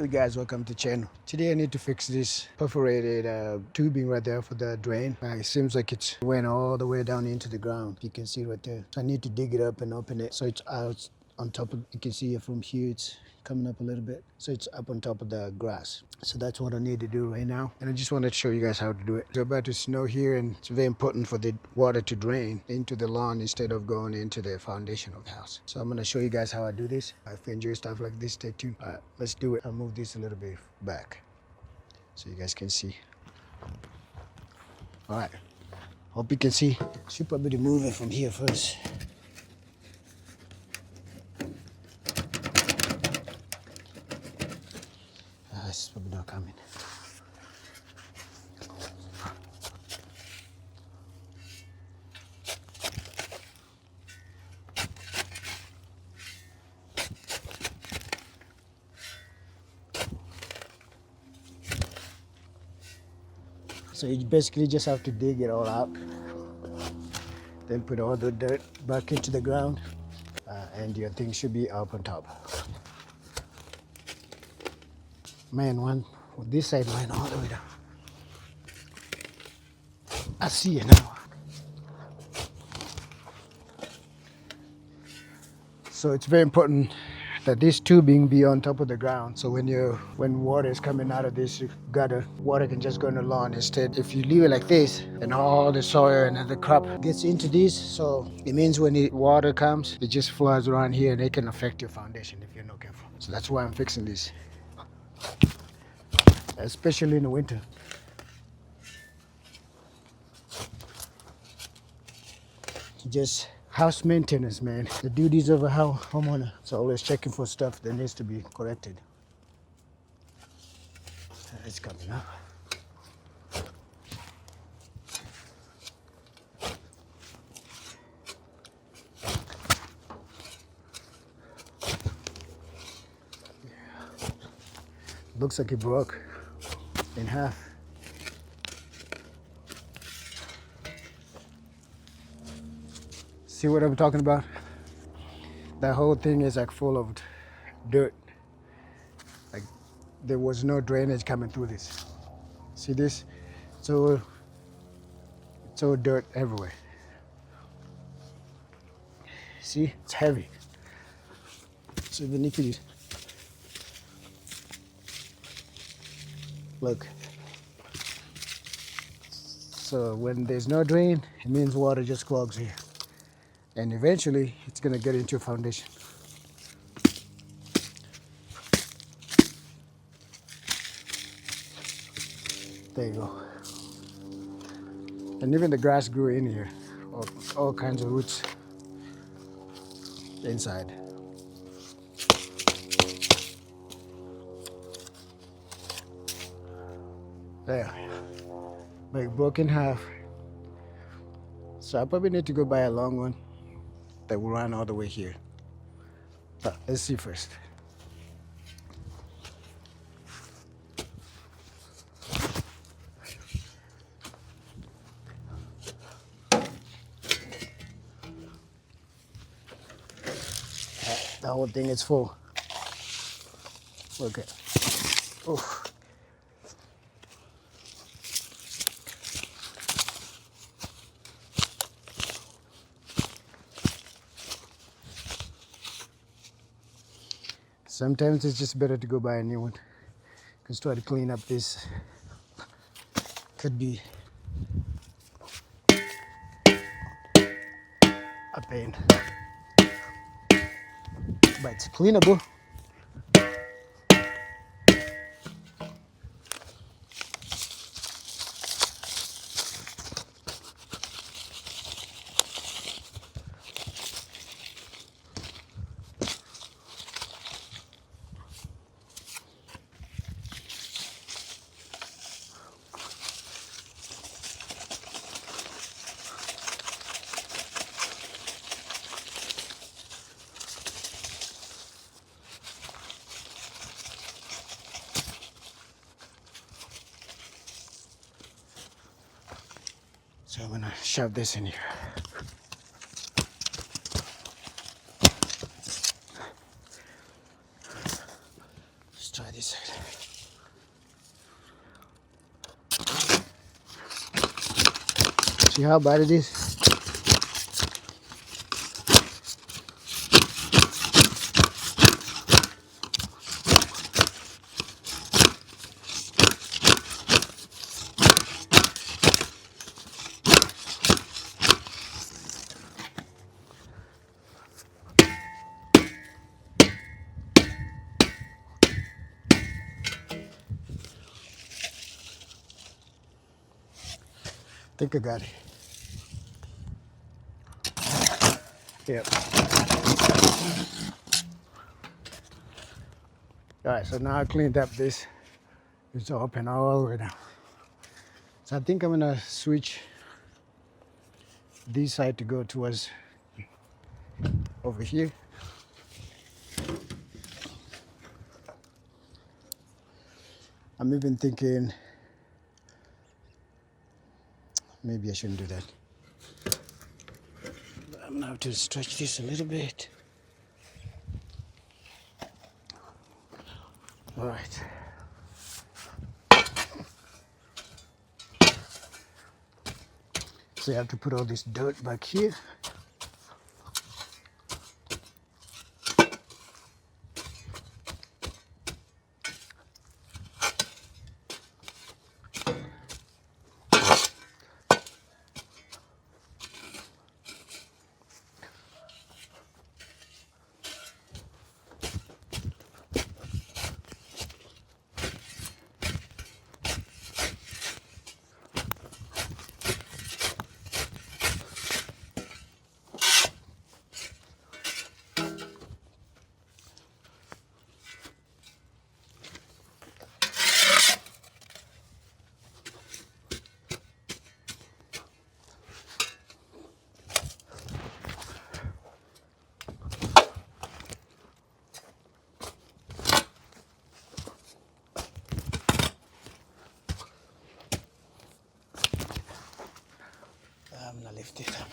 Hey guys, welcome to the channel. Today I need to fix this perforated tubing right there for the drain. It seems like it's went all the way down into the ground. You can see right there. So I need to dig it up and open it so it's out on top of, you can see it from here, it's coming up a little bit. So it's up on top of the grass. So that's what I need to do right now. And I just wanted to show you guys how to do it. It's about to snow here and it's very important for the water to drain into the lawn instead of going into the foundation of the house. So I'm going to show you guys how I do this. If you enjoy stuff like this, stay tuned. All right, let's do it. I'll move this a little bit back so you guys can see. All right, hope you can see. Should probably move it from here first. It's probably not coming. So you basically just have to dig it all out, then put all the dirt back into the ground, and your thing should be up on top. Man, this side went all the way down. I see it now. So it's very important that this tubing be on top of the ground. So when water is coming out of this gutter, water can just go in the lawn. Instead, if you leave it like this, and all the soil and the crop gets into this, so it means when the water comes, it just floods around here and it can affect your foundation if you're not careful. So that's why I'm fixing this, especially in the winter. Just house maintenance, man. The duties of a homeowner. So always checking for stuff that needs to be corrected. It's coming up. Looks like it broke in half. See what I'm talking about? That whole thing is like full of dirt. Like there was no drainage coming through this. See this? It's all dirt everywhere. See, it's heavy. So even if you look. So when there's no drain, it means water just clogs here. And eventually it's gonna get into your foundation. There you go. And even the grass grew in here, all kinds of roots inside. There, like broke in half. So I probably need to go buy a long one that will run all the way here. But let's see first. The whole thing is full. Look at. Oh. Sometimes it's just better to go buy a new one, because try to clean up this could be a pain. But it's cleanable. So I'm gonna shove this in here. Let's try this side. See how bad it is? I think I got it. Yep. Alright, so now I cleaned up this. It's open all the way down. So I think I'm gonna switch this side to go towards over here. I'm even thinking maybe I shouldn't do that. I'm gonna have to stretch this a little bit. All right. So you have to put all this dirt back here. I'm gonna lift it up.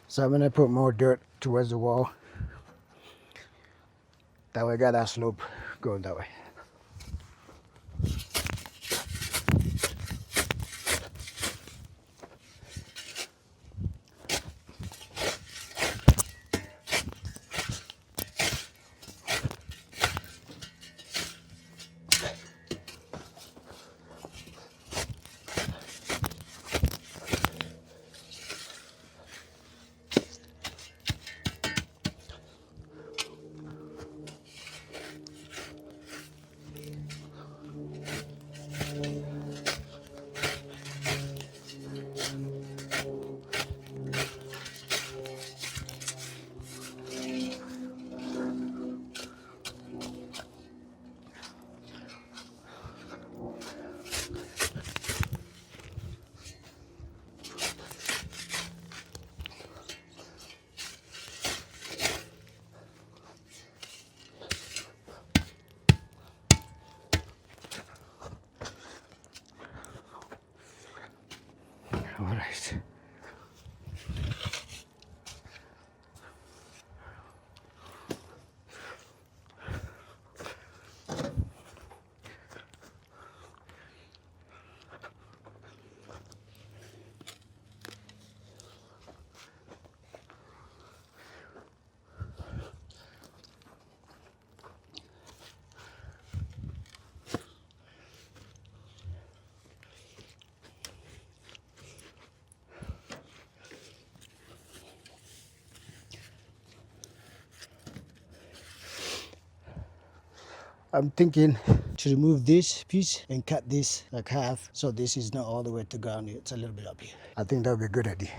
So I'm gonna put more dirt towards the wall. That way I got that slope going that way. All right. I'm thinking to remove this piece and cut this like half, so this is not all the way to the ground, it's a little bit up here. I think that would be a good idea.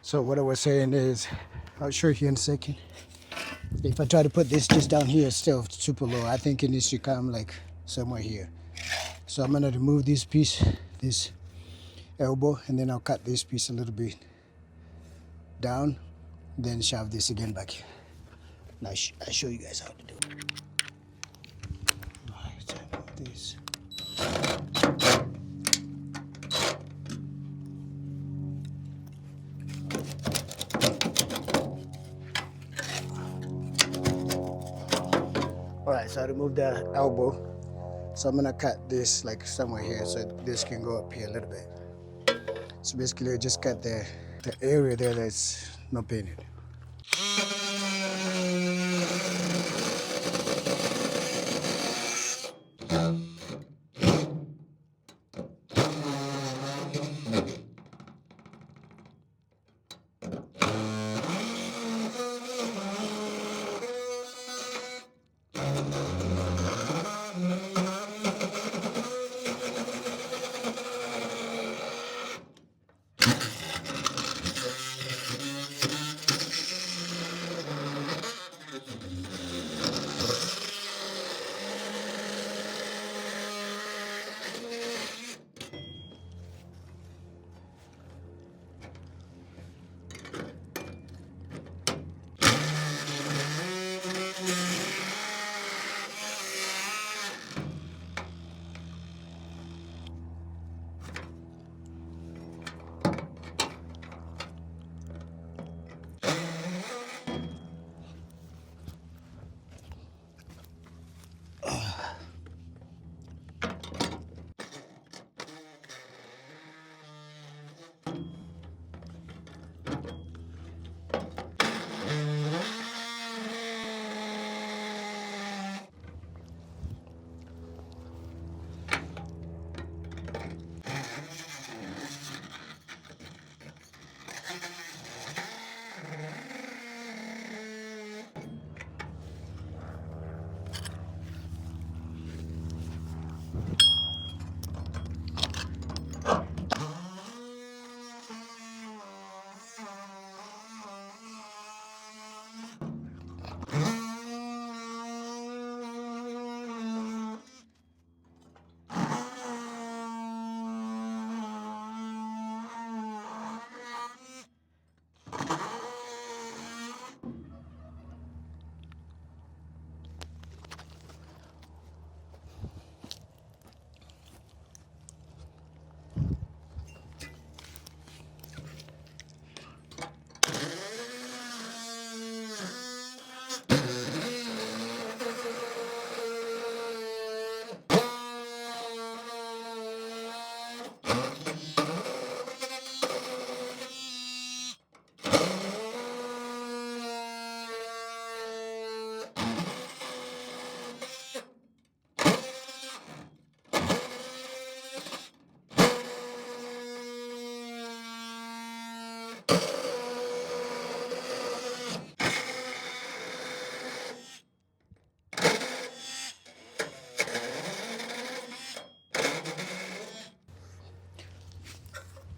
So what I was saying is, I'll show you in a second. If I try to put this just down here, it's still super low. I think it needs to come like somewhere here. So I'm gonna remove this piece, this elbow, and then I'll cut this piece a little bit down, then shove this again back here. Now I'll show you guys how to do it. All right, so I move this. All right, so I removed the elbow. So I'm gonna cut this like somewhere here, so this can go up here a little bit. So basically I just cut the area there that's not painted.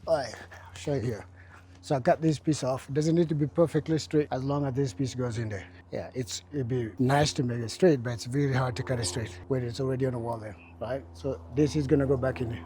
All right, I'll show you here. So I cut this piece off. It doesn't need to be perfectly straight as long as this piece goes in there. Yeah, it'd be nice to make it straight, but it's really hard to cut it straight when it's already on the wall there, right? So this is gonna go back in there.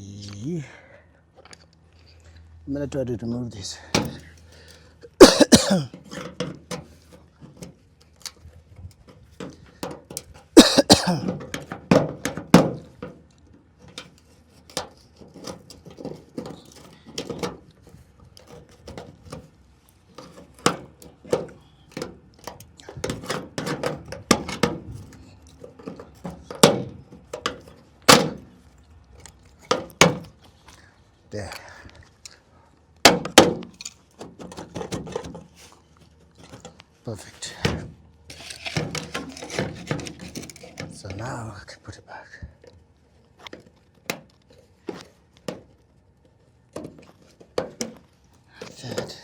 see. I'm gonna try to remove this. There. Perfect. So now I can put it back. That's it.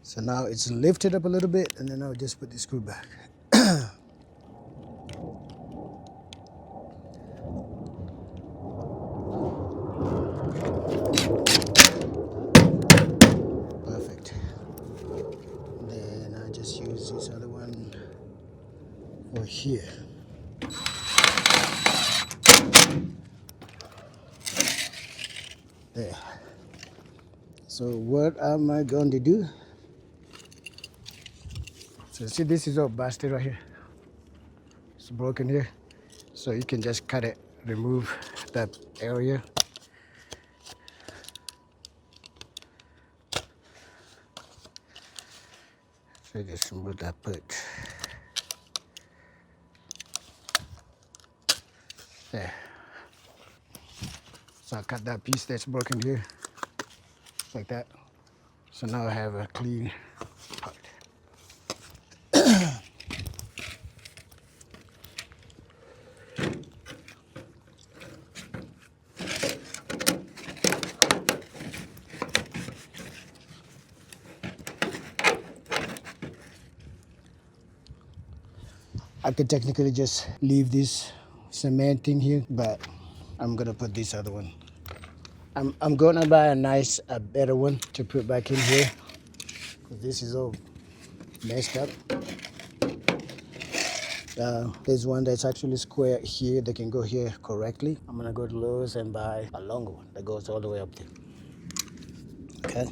So now it's lifted up a little bit, and then I'll just put the screw back. Perfect. Then I just use this other one for here. There. So what am I going to do? So see, this is all busted right here. It's broken here. So you can just cut it, remove that area. So just remove that part. There. So I cut that piece that's broken here, like that. So now I have a clean part. I could technically just leave this cement thing here, but I'm gonna put this other one. I'm gonna buy a better one to put back in here, because this is all messed up. There's one that's actually square here that can go here correctly. I'm gonna go to Lowe's and buy a longer one that goes all the way up there. Okay.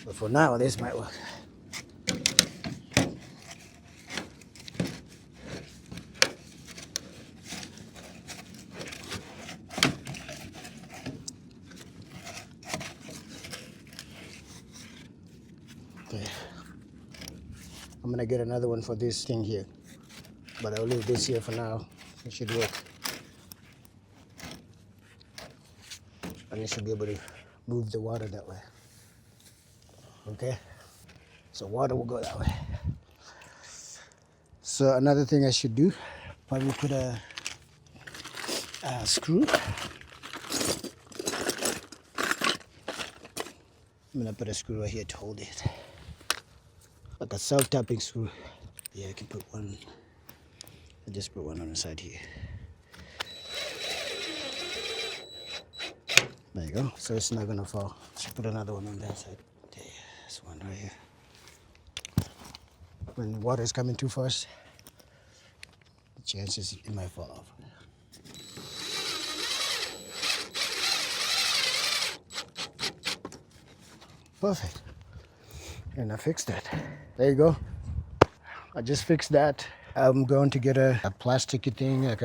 But for now, this might work. Okay. I'm gonna get another one for this thing here, but I'll leave this here for now. It should work. And it should be able to move the water that way. Okay? So water will go that way. So another thing I should do, probably put a screw. I'm gonna put a screw right here to hold it. Like a self-tapping screw. Yeah, I can put one. I just put one on the side here. There you go. So it's not gonna fall. Should put another one on that side. There's one right here. When water is coming too fast, the chances it might fall off. Perfect. And I fixed that. There you go. I just fixed that. I'm going to get a plasticky thing, like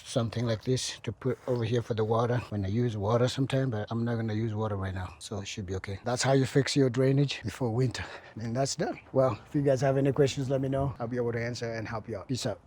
something like this to put over here for the water when I use water sometime, but I'm not going to use water right now, so it should be okay. That's how you fix your drainage before winter, and that's done. Well, if you guys have any questions, let me know. I'll be able to answer and help you out. Peace out.